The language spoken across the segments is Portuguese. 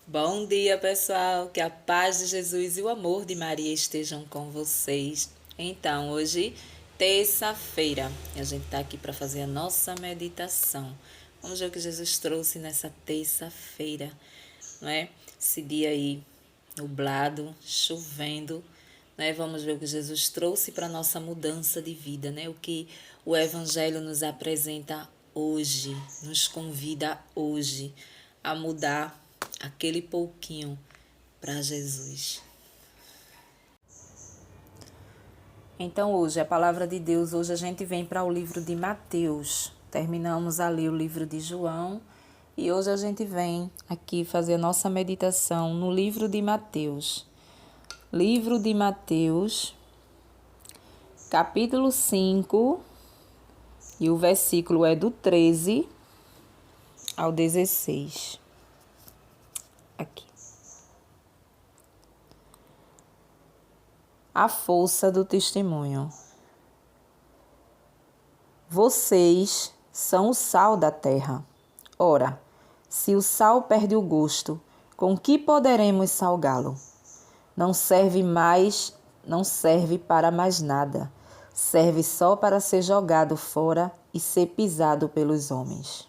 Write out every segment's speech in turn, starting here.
Bom dia, pessoal. Que a paz de Jesus e o amor de Maria estejam com vocês. Então, hoje, terça-feira, e a gente está aqui para fazer a nossa meditação. Vamos ver o que Jesus trouxe nessa terça-feira, não é? Esse dia aí nublado, chovendo, né? Vamos ver o que Jesus trouxe para nossa mudança de vida, né? O que o Evangelho nos apresenta hoje, nos convida hoje a mudar aquele pouquinho para Jesus. Então hoje, a palavra de Deus, hoje a gente vem para o livro de Mateus. Terminamos ali o livro de João e hoje a gente vem aqui fazer a nossa meditação no livro de Mateus. Livro de Mateus, capítulo 5, e o versículo é do 13 ao 16. Aqui. A força do testemunho. Vocês são o sal da terra. Ora, se o sal perde o gosto, com que poderemos salgá-lo? Não serve para mais nada. Serve só para ser jogado fora e ser pisado pelos homens.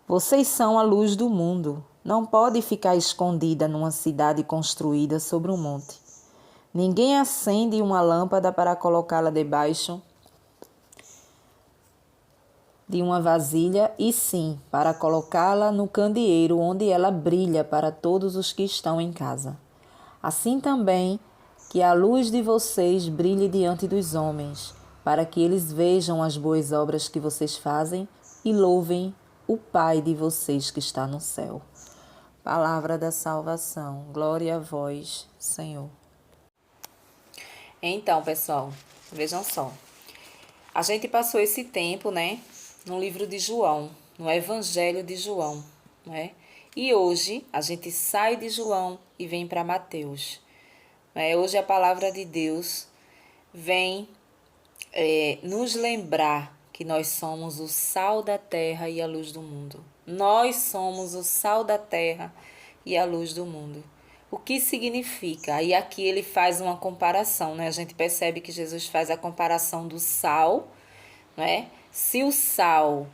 Vocês são a luz do mundo. Não pode ficar escondida numa cidade construída sobre um monte. Ninguém acende uma lâmpada para colocá-la debaixo de uma vasilha, e sim para colocá-la no candeeiro, onde ela brilha para todos os que estão em casa. Assim também que a luz de vocês brilhe diante dos homens, para que eles vejam as boas obras que vocês fazem e louvem o Pai de vocês que está no céu. Palavra da salvação. Glória a vós, Senhor. Então, pessoal, vejam só. A gente passou esse tempo, né, no livro de João, no Evangelho de João, né? E hoje a gente sai de João e vem para Mateus. Hoje a palavra de Deus vem nos lembrar que nós somos o sal da terra e a luz do mundo. Nós somos o sal da terra e a luz do mundo. O que significa? Aí aqui ele faz uma comparação, né? A gente percebe que Jesus faz a comparação do sal, né? Se o sal,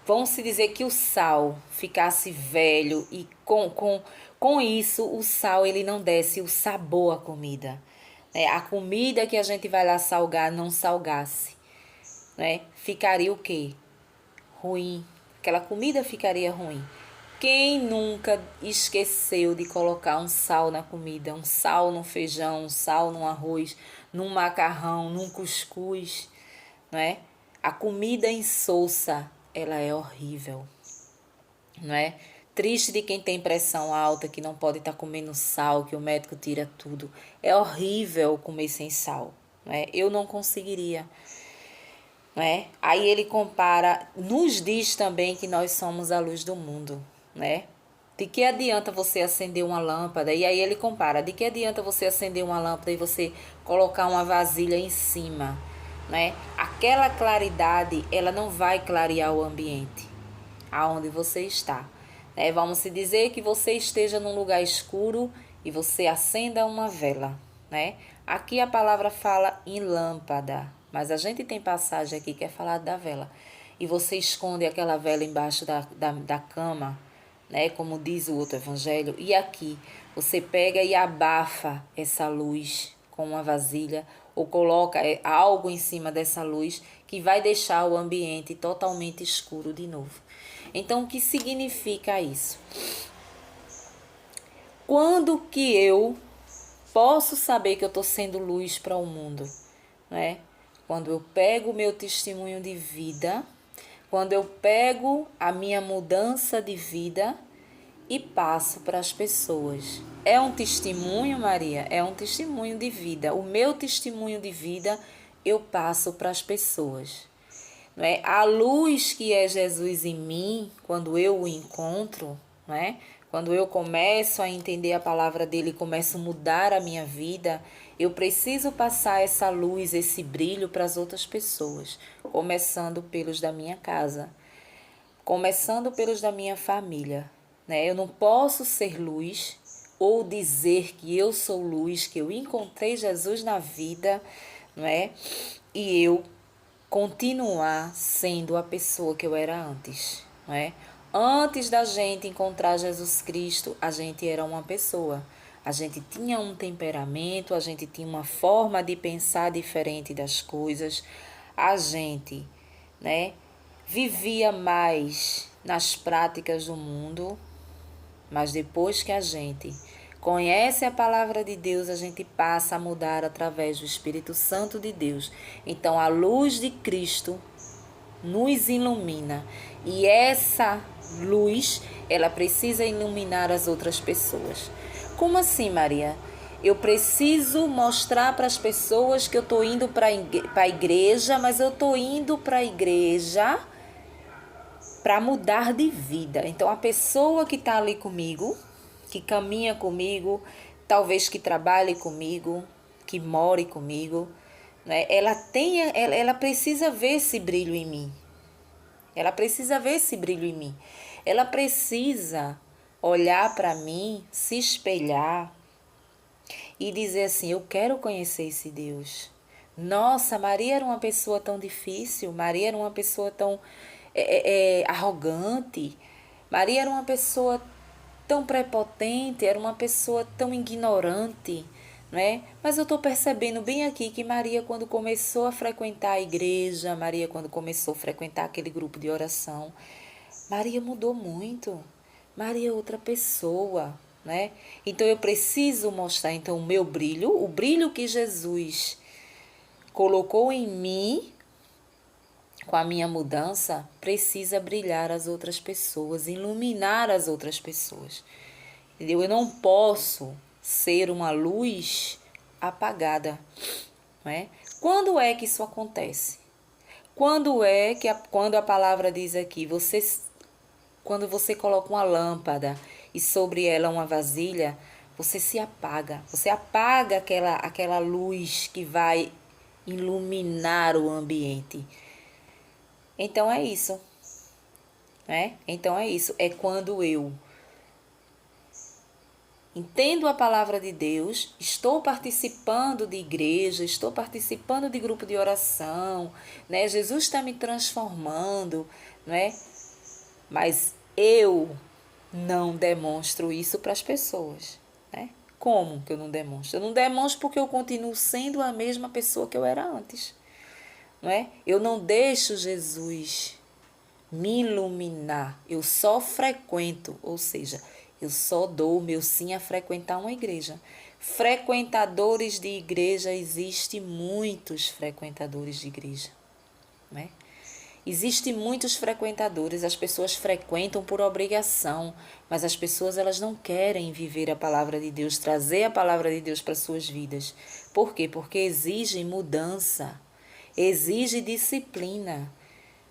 vamos se dizer que o sal ficasse velho e com isso o sal ele não desce o sabor à comida. Né? A comida que a gente vai lá salgar não salgasse, né? Ficaria o quê? Ruim. Aquela comida ficaria ruim. Quem nunca esqueceu de colocar um sal na comida? Um sal no feijão, um sal no arroz, num macarrão, num cuscuz, não é? A comida insossa, ela é horrível, não é? Triste de quem tem pressão alta, que não pode estar comendo sal, que o médico tira tudo. É horrível comer sem sal, não é? Eu não conseguiria. Né? Aí ele compara, nos diz também que nós somos a luz do mundo, né? De que adianta você acender uma lâmpada? E aí ele compara, de que adianta você acender uma lâmpada e você colocar uma vasilha em cima, né? Aquela claridade, ela não vai clarear o ambiente aonde você está, né? Vamos se dizer que você esteja num lugar escuro e você acenda uma vela, né? Aqui a palavra fala em lâmpada, mas a gente tem passagem aqui que é falar da vela. E você esconde aquela vela embaixo da cama, né? Como diz o outro evangelho. E aqui você pega e abafa essa luz com uma vasilha ou coloca algo em cima dessa luz que vai deixar o ambiente totalmente escuro de novo. Então, o que significa isso? Quando que eu posso saber que eu estou sendo luz para o mundo, né? Quando eu pego o meu testemunho de vida, quando eu pego a minha mudança de vida e passo para as pessoas. É um testemunho, Maria? É um testemunho de vida. O meu testemunho de vida eu passo para as pessoas. Não é? A luz que é Jesus em mim, quando eu o encontro, não é? Quando eu começo a entender a palavra dele e começo a mudar a minha vida, eu preciso passar essa luz, esse brilho para as outras pessoas, começando pelos da minha casa, começando pelos da minha família, né? Eu não posso ser luz ou dizer que eu sou luz, que eu encontrei Jesus na vida, não é? E eu continuar sendo a pessoa que eu era antes, não é? Antes da gente encontrar Jesus Cristo, a gente era uma pessoa. A gente tinha um temperamento, a gente tinha uma forma de pensar diferente das coisas. A gente, né, vivia mais nas práticas do mundo, mas depois que a gente conhece a palavra de Deus, a gente passa a mudar através do Espírito Santo de Deus. Então, a luz de Cristo nos ilumina. E essa luz, ela precisa iluminar as outras pessoas. Como assim, Maria? Eu preciso mostrar para as pessoas que eu estou indo para a igreja, mas eu estou indo para a igreja para mudar de vida. Então, a pessoa que está ali comigo, que caminha comigo, talvez que trabalhe comigo, que more comigo, né? Ela precisa ver esse brilho em mim. Ela precisa ver esse brilho em mim. Ela precisa olhar para mim, se espelhar e dizer assim: eu quero conhecer esse Deus. Nossa, Maria era uma pessoa tão difícil, Maria era uma pessoa tão arrogante, Maria era uma pessoa tão prepotente, era uma pessoa tão ignorante, né? Mas eu estou percebendo bem aqui que Maria, quando começou a frequentar a igreja, Maria, quando começou a frequentar aquele grupo de oração, Maria mudou muito. Maria é outra pessoa, né? Então eu preciso mostrar então o meu brilho, o brilho que Jesus colocou em mim com a minha mudança, precisa brilhar as outras pessoas, iluminar as outras pessoas. Entendeu? Eu não posso ser uma luz apagada, né? Quando é que isso acontece? Quando a palavra diz aqui, quando você coloca uma lâmpada e sobre ela uma vasilha, você se apaga. Você apaga aquela luz que vai iluminar o ambiente. Então é isso, né? Então é isso. É quando eu entendo a palavra de Deus, estou participando de igreja, estou participando de grupo de oração, né? Jesus está me transformando, né? Mas eu não demonstro isso para as pessoas, né? Como que eu não demonstro? Eu não demonstro porque eu continuo sendo a mesma pessoa que eu era antes, não é? Eu não deixo Jesus me iluminar, eu só frequento, ou seja, eu só dou o meu sim a frequentar uma igreja. Frequentadores de igreja, existe muitos frequentadores de igreja, né? Existem muitos frequentadores, as pessoas frequentam por obrigação, mas as pessoas elas não querem viver a palavra de Deus, trazer a palavra de Deus para suas vidas. Por quê? Porque exige mudança, exige disciplina,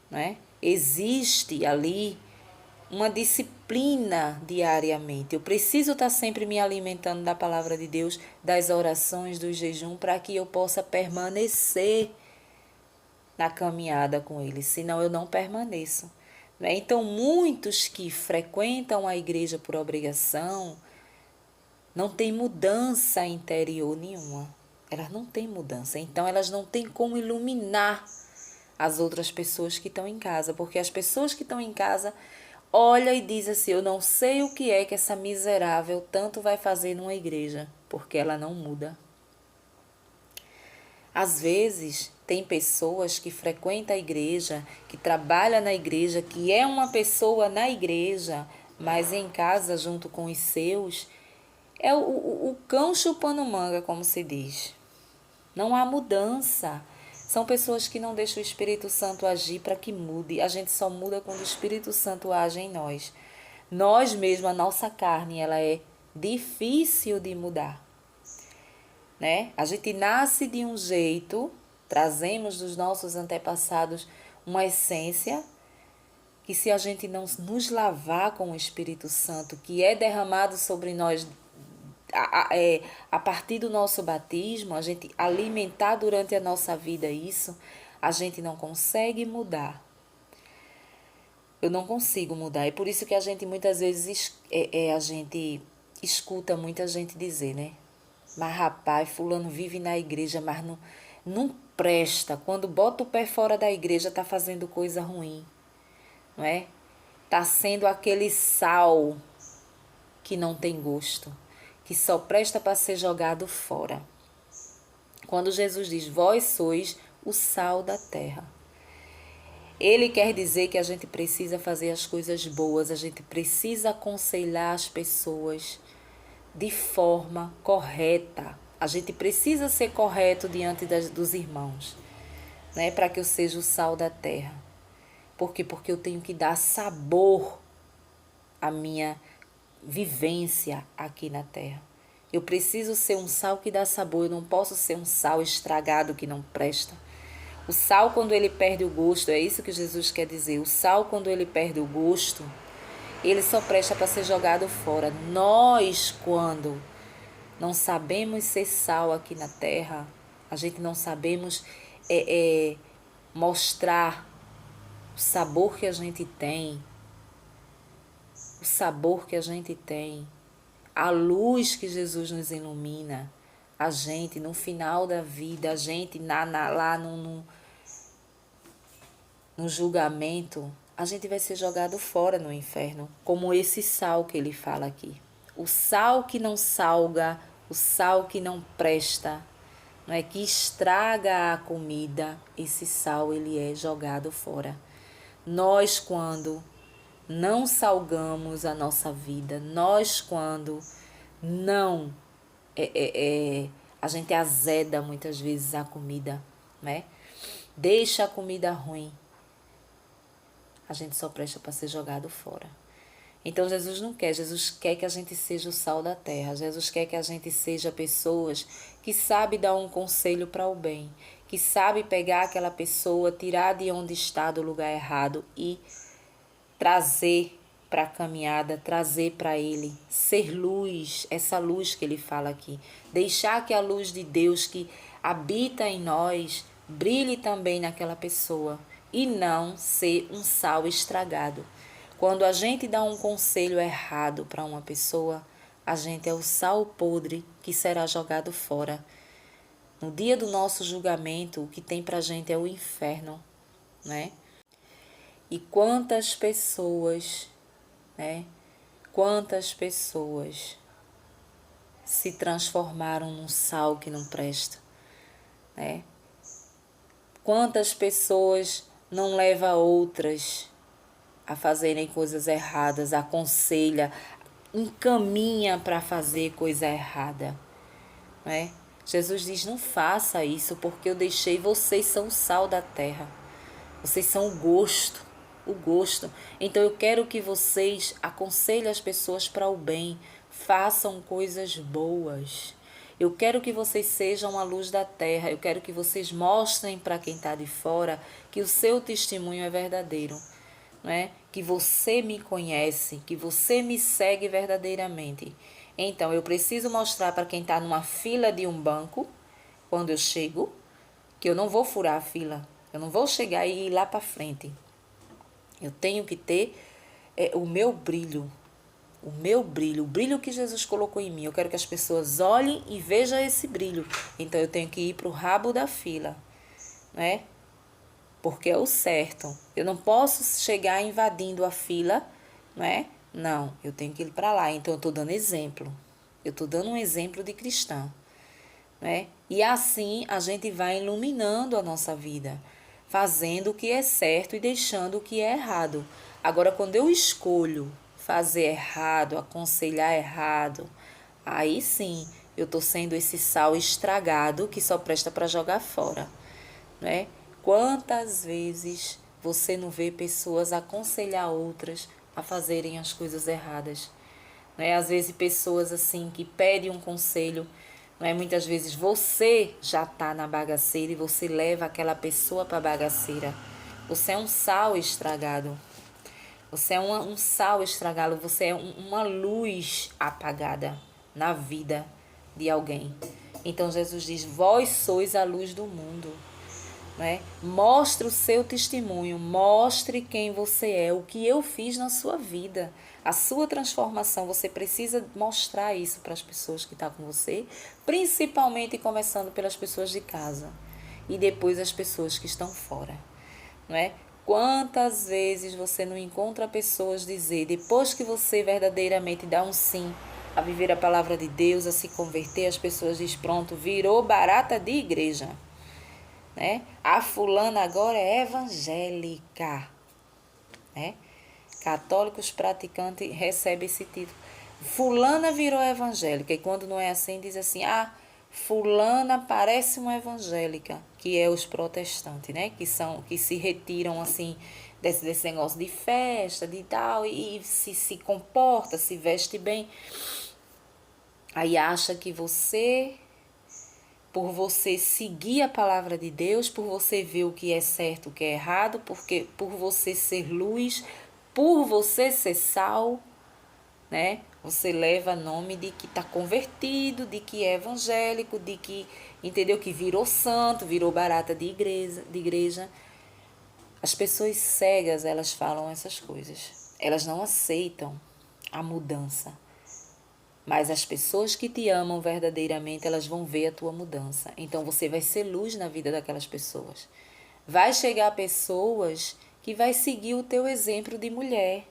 né? Existe ali uma disciplina diariamente. Eu preciso estar sempre me alimentando da palavra de Deus, das orações, do jejum, para que eu possa permanecer na caminhada com Ele, senão eu não permaneço. Né? Então, muitos que frequentam a igreja por obrigação não têm mudança interior nenhuma. Elas não têm mudança, então elas não têm como iluminar as outras pessoas que estão em casa, porque as pessoas que estão em casa olham e dizem assim: eu não sei o que é que essa miserável tanto vai fazer numa igreja, porque ela não muda. Às vezes, tem pessoas que frequentam a igreja, que trabalham na igreja, que é uma pessoa na igreja, mas em casa, junto com os seus, é o cão chupando manga, como se diz. Não há mudança. São pessoas que não deixam o Espírito Santo agir para que mude. A gente só muda quando o Espírito Santo age em nós. Nós mesmos, a nossa carne, ela é difícil de mudar, né? A gente nasce de um jeito, trazemos dos nossos antepassados uma essência que, se a gente não nos lavar com o Espírito Santo, que é derramado sobre nós a partir do nosso batismo, a gente alimentar durante a nossa vida isso, a gente não consegue mudar. Eu não consigo mudar. É por isso que a gente muitas vezes a gente escuta muita gente dizer, né? Mas rapaz, fulano vive na igreja, mas não presta. Quando bota o pé fora da igreja, tá fazendo coisa ruim, não é? Tá sendo aquele sal que não tem gosto, que só presta para ser jogado fora. Quando Jesus diz, vós sois o sal da terra. Ele quer dizer que a gente precisa fazer as coisas boas, a gente precisa aconselhar as pessoas de forma correta. A gente precisa ser correto diante dos irmãos, né? Para que eu seja o sal da terra. Por quê? Porque eu tenho que dar sabor à minha vivência aqui na terra. Eu preciso ser um sal que dá sabor, eu não posso ser um sal estragado que não presta. O sal, quando ele perde o gosto, é isso que Jesus quer dizer. O sal, quando ele perde o gosto, ele só presta para ser jogado fora. Nós, quando não sabemos ser sal aqui na terra, a gente não sabemos mostrar o sabor que a gente tem, o sabor que a gente tem, a luz que Jesus nos ilumina, a gente no final da vida, a gente lá no julgamento, a gente vai ser jogado fora no inferno, como esse sal que ele fala aqui. O sal que não salga, o sal que não presta, não é, que estraga a comida, esse sal ele é jogado fora. Nós, quando não salgamos a nossa vida, nós, quando não a gente azeda muitas vezes a comida, né? Deixa a comida ruim, a gente só presta para ser jogado fora. Então Jesus não quer, Jesus quer que a gente seja o sal da terra, Jesus quer que a gente seja pessoas que sabe dar um conselho para o bem, que sabe pegar aquela pessoa, tirar de onde está do lugar errado e trazer para a caminhada, trazer para ele, ser luz, essa luz que ele fala aqui, deixar que a luz de Deus que habita em nós brilhe também naquela pessoa e não ser um sal estragado. Quando a gente dá um conselho errado para uma pessoa, a gente é o sal podre que será jogado fora. No dia do nosso julgamento, o que tem para a gente é o inferno, né? E quantas pessoas, né? Quantas pessoas se transformaram num sal que não presta, né? Quantas pessoas não levam outras a fazerem coisas erradas, aconselha, encaminha para fazer coisa errada, né? Jesus diz, não faça isso, porque eu deixei, vocês são o sal da terra, vocês são o gosto. Então eu quero que vocês aconselhem as pessoas para o bem, façam coisas boas. Eu quero que vocês sejam a luz da terra, eu quero que vocês mostrem para quem está de fora que o seu testemunho é verdadeiro, né? Que você me conhece, que você me segue verdadeiramente. Então eu preciso mostrar para quem está numa fila de um banco, quando eu chego, que eu não vou furar a fila, eu não vou chegar e ir lá para frente. Eu tenho que ter o meu brilho, o brilho que Jesus colocou em mim. Eu quero que as pessoas olhem e vejam esse brilho. Então eu tenho que ir para o rabo da fila, né? Porque é o certo. Eu não posso chegar invadindo a fila, né? Não, eu tenho que ir para lá. Então eu estou dando exemplo. Eu estou dando um exemplo de cristã, né? E assim a gente vai iluminando a nossa vida, fazendo o que é certo e deixando o que é errado. Agora, quando eu escolho fazer errado, aconselhar errado, aí sim eu estou sendo esse sal estragado que só presta para jogar fora, né? Quantas vezes você não vê pessoas aconselhar outras a fazerem as coisas erradas, né? Às vezes pessoas assim que pedem um conselho, não é? Muitas vezes você já está na bagaceira e você leva aquela pessoa para a bagaceira. Você é um sal estragado. Você é um sal estragado. Você é uma luz apagada na vida de alguém. Então Jesus diz, vós sois a luz do mundo. né? Mostre o seu testemunho, mostre quem você é, o que eu fiz na sua vida, a sua transformação. Você precisa mostrar isso para as pessoas que estão com você, principalmente começando pelas pessoas de casa e depois as pessoas que estão fora, não é? Quantas vezes você não encontra pessoas dizer, depois que você verdadeiramente dá um sim a viver a palavra de Deus, a se converter, as pessoas dizem, pronto, virou barata de igreja, né? A fulana agora é evangélica, né? Católicos praticantes recebem esse título. Fulana virou evangélica. E quando não é assim, diz assim, fulana parece uma evangélica, que é os protestantes, né? Que se retiram assim desse negócio de festa, de tal, e se comporta, se veste bem. Aí acha que você, por você seguir a palavra de Deus, por você ver o que é certo, o que é errado, porque por você ser luz, por você ser sal, né? Você leva nome de que está convertido, de que é evangélico, de que, entendeu? Que virou santo, virou barata de igreja. As pessoas cegas, elas falam essas coisas. Elas não aceitam a mudança. Mas as pessoas que te amam verdadeiramente, elas vão ver a tua mudança. Então você vai ser luz na vida daquelas pessoas. Vai chegar pessoas que vai seguir o teu exemplo de mulher.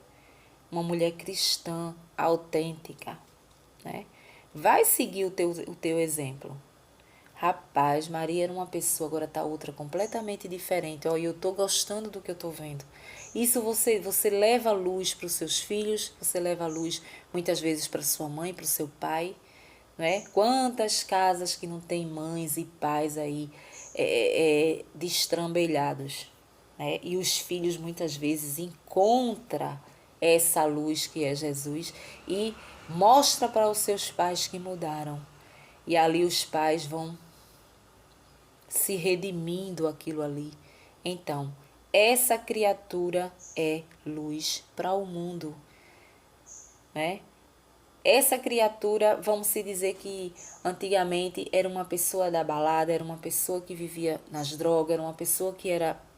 Uma mulher cristã, autêntica, né? Vai seguir o teu exemplo. Rapaz, Maria era uma pessoa, agora tá outra completamente diferente. Ó, eu tô gostando do que eu tô vendo. Isso você leva luz para os seus filhos, você leva luz muitas vezes para sua mãe, para o seu pai, não é? Quantas casas que não tem mães e pais aí destrambelhados, né? E os filhos muitas vezes encontram essa luz que é Jesus e mostra para os seus pais que mudaram. E ali os pais vão se redimindo aquilo ali. Então, essa criatura é luz para o mundo, né? Essa criatura, vamos se dizer que antigamente era uma pessoa da balada, era uma pessoa que vivia nas drogas, era uma pessoa que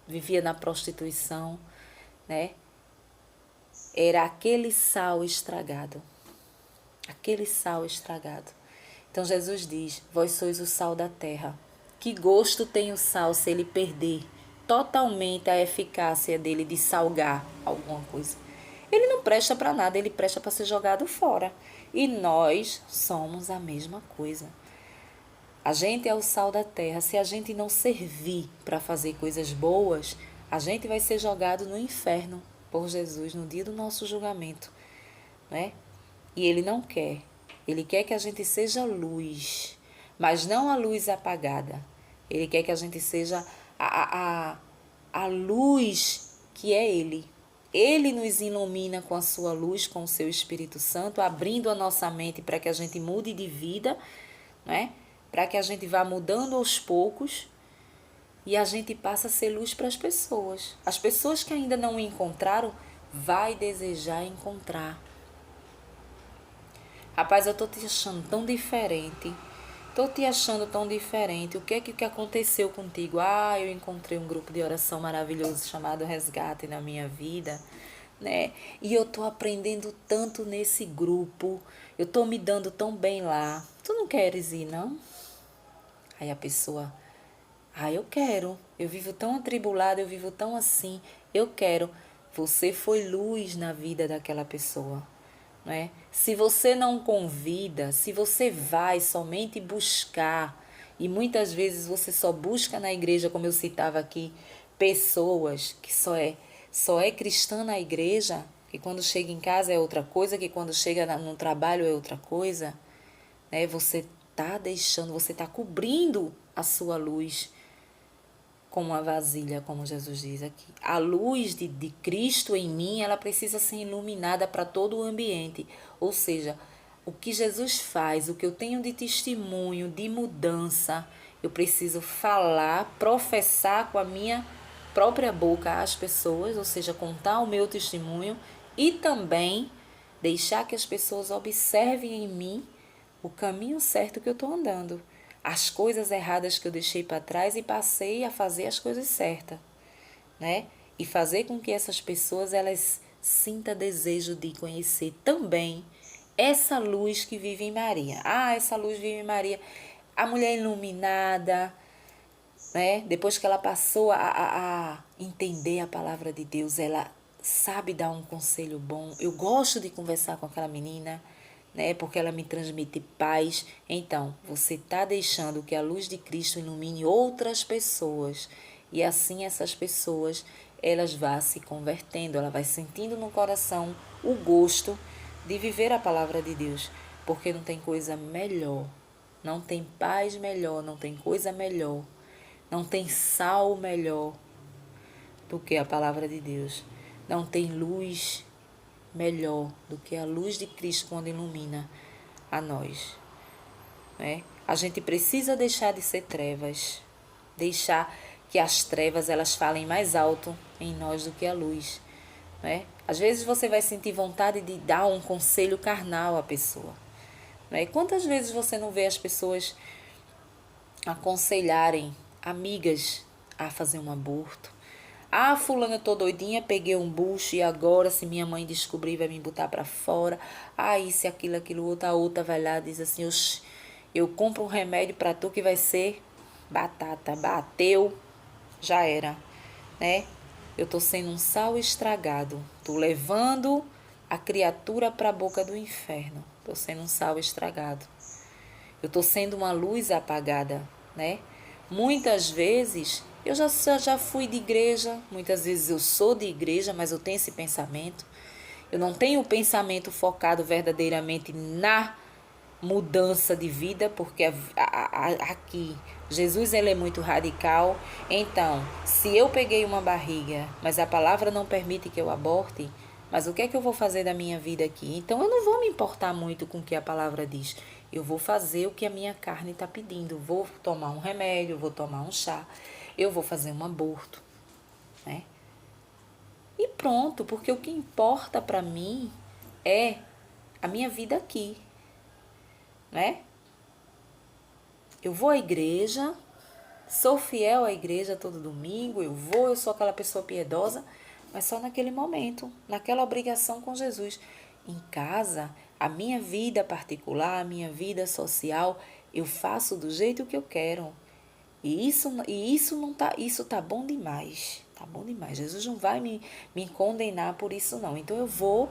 vivia na prostituição, né? Era aquele sal estragado. Aquele sal estragado. Então Jesus diz, vós sois o sal da terra. Que gosto tem o sal se ele perder totalmente a eficácia dele de salgar alguma coisa? Ele não presta para nada, ele presta para ser jogado fora. E nós somos a mesma coisa. A gente é o sal da terra. Se a gente não servir para fazer coisas boas, a gente vai ser jogado no inferno por Jesus no dia do nosso julgamento, né? E ele não quer. Ele quer que a gente seja luz, mas não a luz apagada. Ele quer que a gente seja a luz que é Ele. Ele nos ilumina com a sua luz, com o seu Espírito Santo, abrindo a nossa mente para que a gente mude de vida, né? Para que a gente vá mudando aos poucos e a gente passa a ser luz para as pessoas. As pessoas que ainda não o encontraram, vai desejar encontrar. Rapaz, eu tô te achando tão diferente. Tô te achando tão diferente. O que aconteceu contigo? Eu encontrei um grupo de oração maravilhoso chamado Resgate na minha vida, né? E eu tô aprendendo tanto nesse grupo. Eu tô me dando tão bem lá. Tu não queres ir, não? Aí a pessoa, eu quero. Eu vivo tão atribulada, eu vivo tão assim. Eu quero. Você foi luz na vida daquela pessoa. Né? Se você não convida, se você vai somente buscar, e muitas vezes você só busca na igreja, como eu citava aqui, pessoas que só é cristã na igreja, que quando chega em casa é outra coisa, que quando chega no trabalho é outra coisa, né? Você está deixando, você está cobrindo a sua luz com uma vasilha, como Jesus diz aqui. A luz de Cristo em mim, ela precisa ser iluminada para todo o ambiente. Ou seja, o que Jesus faz, o que eu tenho de testemunho, de mudança, eu preciso falar, professar com a minha própria boca às pessoas, ou seja, contar o meu testemunho e também deixar que as pessoas observem em mim o caminho certo que eu estou andando. as coisas erradas que eu deixei para trás e passei a fazer as coisas certas, né? E fazer com que essas pessoas elas sintam desejo de conhecer também essa luz que vive em Maria. Ah, essa luz vive em Maria. A mulher iluminada, né? Depois que ela passou a entender a palavra de Deus, ela sabe dar um conselho bom. Eu gosto de conversar com aquela menina, né? Porque ela me transmite paz. Então, você está deixando que a luz de Cristo ilumine outras pessoas. E assim essas pessoas, elas vão se convertendo, ela vai sentindo no coração o gosto de viver a palavra de Deus. Porque não tem coisa melhor, não tem paz melhor, não tem coisa melhor, não tem sal melhor do que a palavra de Deus. Não tem luz melhor do que a luz de Cristo quando ilumina a nós, né? A gente precisa deixar de ser trevas, deixar que as trevas elas falem mais alto em nós do que a luz, né? Às vezes você vai sentir vontade de dar um conselho carnal à pessoa, né? Quantas vezes você não vê as pessoas aconselharem amigas a fazer um aborto? Ah, fulana, eu tô doidinha, peguei um bucho e agora se minha mãe descobrir vai me botar pra fora. Ah, isso, aquilo, outro. A outra vai lá e diz assim, eu compro um remédio pra tu que vai ser batata. Bateu, já era, né? Eu tô sendo um sal estragado. Tô levando a criatura pra boca do inferno. Tô sendo um sal estragado. Eu tô sendo uma luz apagada, né? Muitas vezes eu já fui de igreja, muitas vezes eu sou de igreja, mas eu tenho esse pensamento. Eu não tenho o pensamento focado verdadeiramente na mudança de vida, porque aqui Jesus ele é muito radical. Então, se eu peguei uma barriga, mas a palavra não permite que eu aborte, mas o que é que eu vou fazer da minha vida aqui? Então, eu não vou me importar muito com o que a palavra diz. Eu vou fazer o que a minha carne está pedindo. Vou tomar um remédio, vou tomar um chá, eu vou fazer um aborto, né? E pronto, porque o que importa para mim é a minha vida aqui, né? Eu vou à igreja, sou fiel à igreja todo domingo, eu sou aquela pessoa piedosa, mas só naquele momento, naquela obrigação com Jesus. Em casa, a minha vida particular, a minha vida social, eu faço do jeito que eu quero. E isso não tá, isso tá bom demais. Tá bom demais. Jesus não vai me condenar por isso não. Então eu vou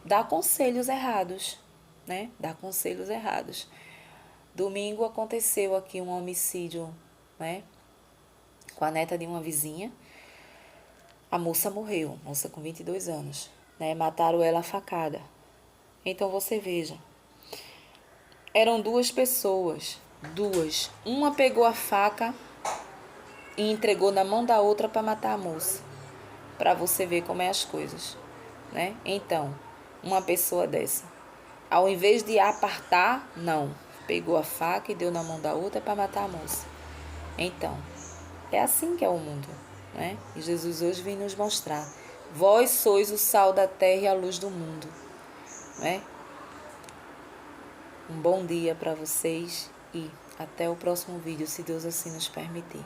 dar conselhos errados, né? Dar conselhos errados. Domingo aconteceu aqui um homicídio, né? Com a neta de uma vizinha. A moça morreu, moça com 22 anos, né? Mataram ela a facada. Então você veja, eram duas pessoas, duas. Uma pegou a faca e entregou na mão da outra para matar a moça. Para você ver como é as coisas, né? Então, uma pessoa dessa, ao invés de apartar, não, pegou a faca e deu na mão da outra para matar a moça. Então, é assim que é o mundo, né? E Jesus hoje vem nos mostrar: vós sois o sal da terra e a luz do mundo, né? Um bom dia para vocês e até o próximo vídeo, se Deus assim nos permitir.